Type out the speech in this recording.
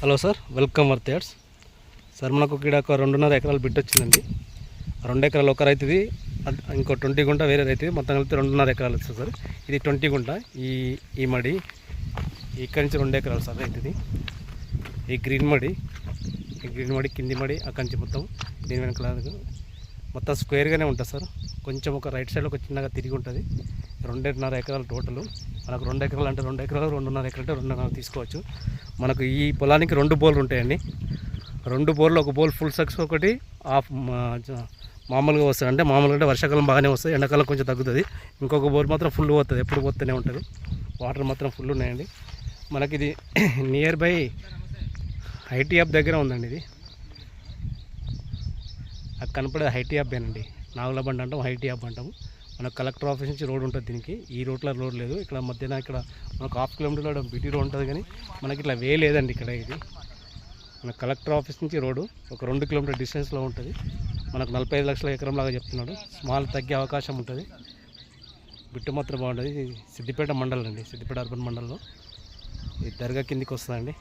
Hello sir, welcome worth yards. Sir మనకు ఇక్కడ ఒక 2.5 ఎకరాలు బిట్ వచ్చిందండి. 2 ఎకరాలు ఒక రైతుది, ఇంకో 20 గుంట వేరే రైతుది, మొత్తం కలిపి 2.5 ఎకరాలు వస్తుంది సార్. ఇది 20 గుంట. ఈ మడి ఇక్కడి నుంచి 2 ఎకరాలు సార్ రైతుది. ఈ గ్రీన్ మడి కింది మడి అక్కడి నుంచి మొత్తం దీని వెనకాల మొత్తం స్క్వేర్గానే ఉంటుంది సార్. కొంచెం ఒక రైట్ సైడ్ ఒక చిన్నగా తిరిగి ఉంటుంది. 2.5 ఎకరాలు టోటల్. మనకు 2 ఎకరాలు అంటే 2 ఎకరాలు, 2.5 ఎకరాలు అంటే 2.5 తీసుకోవచ్చు. మనకు ఈ పొలానికి 2 బోర్లు ఉంటాయండి. 2 బోర్లు, ఒక బోర్ ఫుల్ సక్సెస్, ఒకటి హాఫ్ మామూలుగా వస్తుంది. అంటే మామూలుగా అంటే వర్షాకాలం బాగానే వస్తుంది, ఎండాకాలం కొంచెం తగ్గుతుంది. ఇంకొక బోర్ మాత్రం ఫుల్ పోతుంది, ఎప్పుడు పోతూనే ఉంటుంది. వాటర్ మాత్రం ఫుల్ ఉన్నాయండి. మనకి ఇది నియర్ బై ఐటీ హబ్ దగ్గర ఉందండి. ఇది అది కనపడేది ఐటీ హబ్ ఏనండి. నాగులబండి అంటాం, ఐటీ హబ్ అంటాము. మనకు కలెక్టర్ ఆఫీస్ నుంచి రోడ్ ఉంటుంది దీనికి. ఈ రోడ్లో రోడ్ లేదు. ఇక్కడ మధ్యన ఇక్కడ మనకు 1/2 కిలోమీటర్లో బీటీ రోడ్ ఉంటుంది, కానీ మనకి ఇట్లా వే లేదండి ఇక్కడ. ఇది మన కలెక్టర్ ఆఫీస్ నుంచి రోడ్డు ఒక 2 కిలోమీటర్ డిస్టెన్స్లో ఉంటుంది. మనకు 45 లక్షల ఎకరం లాగా చెప్తున్నాడు. స్మాల్ తగ్గే అవకాశం ఉంటుంది. బిట్టు మాత్రం బాగుంటుంది. ఇది సిద్దిపేట మండలం అండి, సిద్దిపేట అర్బన్ మండలంలో. ఈ దర్గా కిందికి వస్తుందండి.